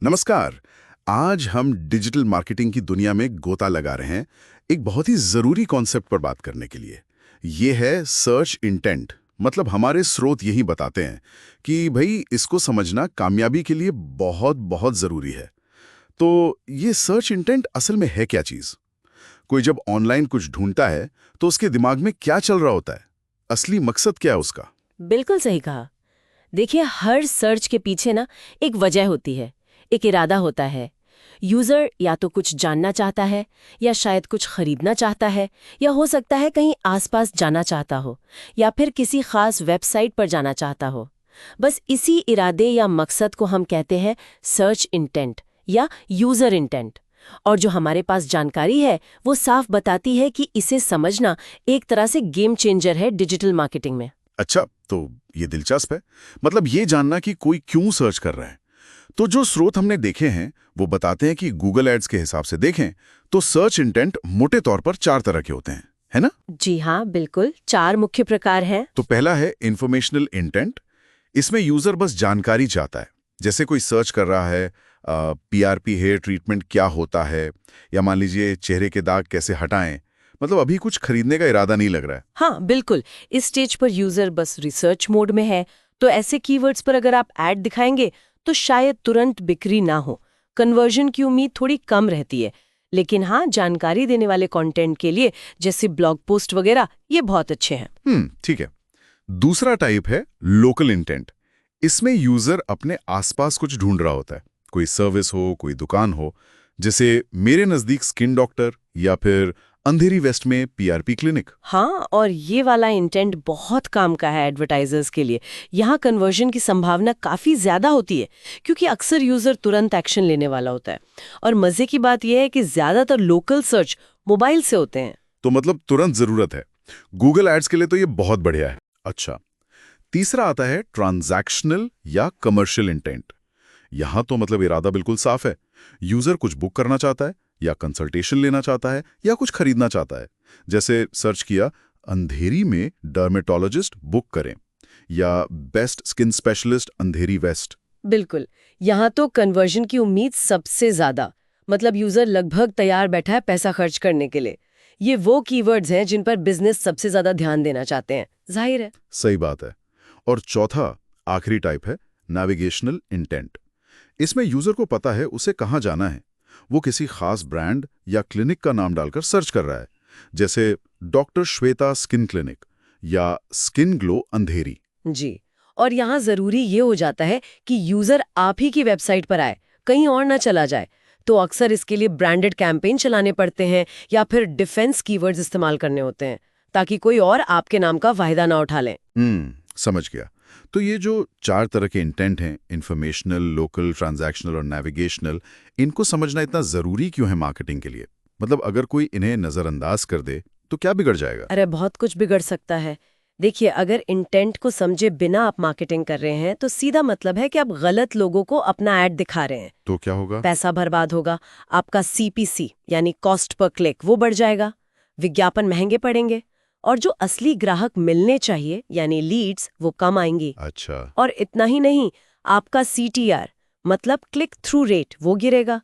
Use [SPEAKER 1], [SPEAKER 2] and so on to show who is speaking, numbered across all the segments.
[SPEAKER 1] नमस्कार। आज हम डिजिटल मार्केटिंग की दुनिया में गोता लगा रहे हैं एक बहुत ही जरूरी कॉन्सेप्ट पर बात करने के लिए। ये है सर्च इंटेंट। मतलब हमारे स्रोत यही बताते हैं कि भाई इसको समझना कामयाबी के लिए बहुत बहुत जरूरी है। तो ये सर्च इंटेंट असल में है क्या चीज? कोई जब ऑनलाइन कुछ ढूंढता है तो उसके दिमाग में क्या चल रहा होता है? असली मकसद क्या है उसका?
[SPEAKER 2] बिल्कुल सही कहा। देखिए, हर सर्च के पीछे ना एक वजह होती है, एक इरादा होता है। यूजर या तो कुछ जानना चाहता है, या शायद कुछ खरीदना चाहता है, या हो सकता है कहीं आसपास जाना चाहता हो, या फिर किसी खास वेबसाइट पर जाना चाहता हो। बस इसी इरादे या मकसद को हम कहते हैं सर्च इंटेंट या यूजर इंटेंट। और जो हमारे पास जानकारी है वो साफ बताती है कि इसे समझना एक तरह से गेम चेंजर है डिजिटल मार्केटिंग में।
[SPEAKER 1] अच्छा, तो ये दिलचस्प है। मतलब ये जानना कि कोई क्यों सर्च कर रहा है। तो जो स्रोत हमने देखे हैं वो बताते हैं कि गूगल एड्स के हिसाब से देखें तो सर्च इंटेंट मोटे तौर पर 4 तरह के होते हैं, है ना?
[SPEAKER 2] जी हाँ, बिल्कुल 4 मुख्य प्रकार हैं।
[SPEAKER 1] तो पहला है इंफॉर्मेशनल इंटेंट। इसमें यूजर बस जानकारी चाहता है। जैसे कोई सर्च कर रहा है पीआरपी हेयर ट्रीटमेंट क्या होता है, या मान लीजिए चेहरे के दाग कैसे हटाएं। मतलब अभी कुछ खरीदने का इरादा नहीं लग रहा है।
[SPEAKER 2] हाँ बिल्कुल, इस स्टेज पर यूजर बस रिसर्च मोड में है। तो ऐसे कीवर्ड्स पर अगर आप ऐड दिखाएंगे तो शायद तुरंत बिक्री ना हो, कन्वर्जन की उम्मीद थोड़ी कम रहती है। लेकिन हाँ, जानकारी देने वाले कंटेंट के लिए जैसे ब्लॉग पोस्ट वगैरह ये बहुत अच्छे हैं।
[SPEAKER 1] ठीक है। दूसरा टाइप है लोकल इंटेंट। इसमें यूजर अपने आसपास कुछ ढूंढ रहा होता है। कोई सर्विस हो, कोई दुकान हो, जैसे मेरे नजदीक स्किन डॉक्टर, या फिर अंधेरी वेस्ट में पीआरपी क्लिनिक।
[SPEAKER 2] हाँ, और ये वाला इंटेंट बहुत काम का है एडवर्टाइजर्स के लिए। यहाँ कन्वर्जन की संभावना काफ़ी ज़्यादा होती है, क्योंकि अक्सर यूज़र तुरंत एक्शन लेने वाला होता है। और मज़े की बात यह है कि ज़्यादातर लोकल सर्च मोबाइल से होते हैं।
[SPEAKER 1] तो मतलब तुरंत जरूरत है। गूगल एड्स के लिए तो ये बहुत बढ़िया है। अच्छा, तीसरा आता है ट्रांजैक्शनल या कमर्शियल इंटेंट। यहां तो मतलब इरादा बिल्कुल साफ है। यूजर कुछ बुक करना चाहता है, या कंसल्टेशन लेना चाहता है, या कुछ खरीदना चाहता है। जैसे सर्च किया अंधेरी में डर्मेटोलॉजिस्ट बुक करें, या बेस्ट स्किन स्पेशलिस्ट अंधेरी वेस्ट।
[SPEAKER 2] बिल्कुल, यहाँ तो कन्वर्जन की उम्मीद सबसे ज़्यादा। मतलब यूज़र लगभग तैयार बैठा है पैसा खर्च करने के लिए। ये वो कीवर्ड्स हैं जिन पर बिजनेस सबसे ज़्यादा ध्यान देना चाहते हैं, जाहिर है।
[SPEAKER 1] सही बात है। और चौथा, आखिरी टाइप है नेविगेशनल इंटेंट। इसमें यूजर को पता है उसे कहां जाना है। वो किसी खास ब्रांड या क्लिनिक का नाम डालकर सर्च कर रहा है, जैसे डॉक्टर श्वेता स्किन क्लिनिक, या स्किन ग्लो अंधेरी।
[SPEAKER 2] जी, और यहाँ ज़रूरी ये हो जाता है कि यूज़र आप ही की वेबसाइट पर आए, कहीं और ना चला जाए। तो अक्सर इसके लिए ब्रांडेड कैंपेन चलाने पड़ते हैं, या फिर डिफेंस कीवर्ड्स इस्तेमाल करने होते हैं, ताकि कोई और आपके नाम का फायदा ना उठा ले।
[SPEAKER 1] समझ गया। तो ये जो 4 तरह के इंटेंट हैं, इंफॉर्मेशनल, लोकल, ट्रांजैक्शनल और नेविगेशनल, इनको समझना इतना जरूरी क्यों है मार्केटिंग के लिए? मतलब अगर कोई इन्हें नजरअंदाज कर दे तो क्या बिगड़ जाएगा?
[SPEAKER 2] अरे बहुत कुछ बिगड़ सकता है। देखिए, अगर इंटेंट को समझे बिना आप मार्केटिंग कर रहे हैं तो सीधा मतलब है कि आप गलत लोगों को अपना ऐड दिखा रहे हैं।
[SPEAKER 1] तो क्या होगा?
[SPEAKER 2] पैसा बर्बाद होगा, आपका सीपीसी यानी कॉस्ट पर क्लिक वो बढ़ जाएगा, विज्ञापन महंगे पड़ेंगे, और जो असली ग्राहक मिलने चाहिए यानी लीड्स वो कम आएंगी।
[SPEAKER 1] अच्छा।
[SPEAKER 2] और इतना ही नहीं, आपका सीटीआर मतलब क्लिक थ्रू रेट वो गिरेगा।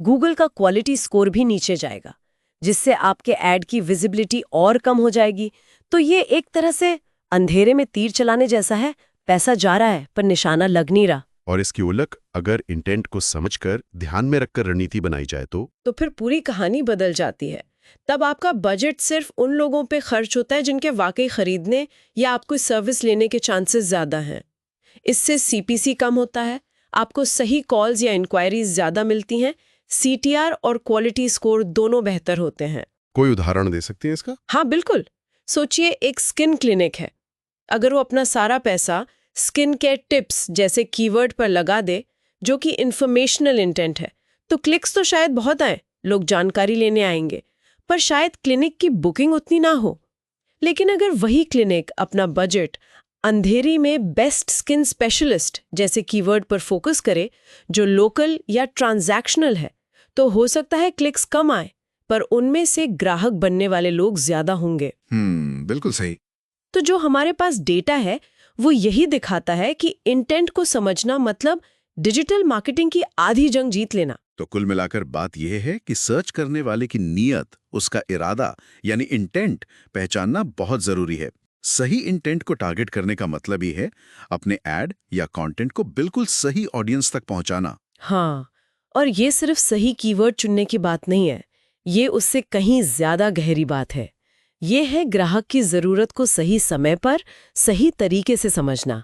[SPEAKER 2] गूगल का क्वालिटी स्कोर भी नीचे जाएगा, जिससे आपके ऐड की विजिबिलिटी और कम हो जाएगी। तो ये एक तरह से अंधेरे में तीर चलाने जैसा है। पैसा जा रहा है पर निशाना लग नहीं रहा।
[SPEAKER 3] और इसकी उलट अगर इंटेंट को समझकर ध्यान में रखकर रणनीति बनाई जाए तो
[SPEAKER 4] फिर पूरी कहानी बदल जाती है। तब आपका बजट सिर्फ उन लोगों पे खर्च होता है जिनके वाकई खरीदने या आपको सर्विस लेने के चांसेस ज़्यादा हैं। इससे सीपीसी कम होता है, आपको सही कॉल्स या इंक्वायरीज ज़्यादा मिलती हैं, सीटीआर और क्वालिटी स्कोर दोनों बेहतर होते हैं।
[SPEAKER 3] कोई उदाहरण दे सकते हैं इसका?
[SPEAKER 4] हाँ बिल्कुल। सोचिए एक स्किन क्लिनिक है। अगर वो अपना सारा पैसा स्किन केयर टिप्स जैसे कीवर्ड पर लगा दे, जो कि इंफॉर्मेशनल इंटेंट है, तो क्लिक्स तो शायद बहुत आए, लोग जानकारी लेने आएंगे, पर शायद क्लिनिक की बुकिंग उतनी ना हो। लेकिन अगर वही क्लिनिक अपना बजट अंधेरी में बेस्ट स्किन स्पेशलिस्ट जैसे कीवर्ड पर फोकस करे, जो लोकल या ट्रांजैक्शनल है, तो हो सकता है क्लिक्स कम आए, पर उनमें से ग्राहक बनने वाले लोग ज्यादा होंगे।
[SPEAKER 1] बिल्कुल सही।
[SPEAKER 4] तो जो हमारे पास डेटा है वो यही दिखाता है कि इंटेंट को समझना मतलब डिजिटल मार्केटिंग की आधी जंग जीत लेना।
[SPEAKER 3] तो कुल मिलाकर बात यह है कि सर्च करने वाले की नीयत, उसका इरादा यानी इंटेंट पहचानना बहुत जरूरी है। सही इंटेंट को टारगेट करने का मतलब ही है अपने एड या कंटेंट को बिल्कुल सही ऑडियंस तक पहुंचाना।
[SPEAKER 4] हाँ, और ये सिर्फ सही कीवर्ड चुनने की बात नहीं है, ये उससे कहीं ज्यादा गहरी बात है। ये है ग्राहक की जरूरत को सही समय पर सही तरीके से समझना।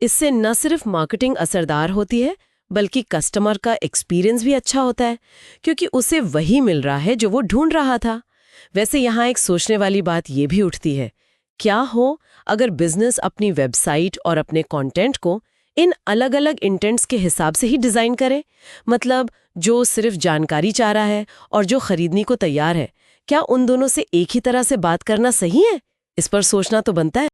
[SPEAKER 4] इससे न सिर्फ मार्केटिंग असरदार होती है, बल्कि कस्टमर का एक्सपीरियंस भी अच्छा होता है, क्योंकि उसे वही मिल रहा है जो वो ढूंढ रहा था। वैसे यहाँ एक सोचने वाली बात ये भी उठती है, क्या हो अगर बिजनेस अपनी वेबसाइट और अपने कंटेंट को इन अलग-अलग इंटेंट्स के हिसाब से ही डिजाइन करे? मतलब जो सिर्फ जानकारी चाह रहा है और जो खरीदने को तैयार है, क्या उन दोनों से एक ही तरह से बात करना सही है? इस पर सोचना तो बनता है।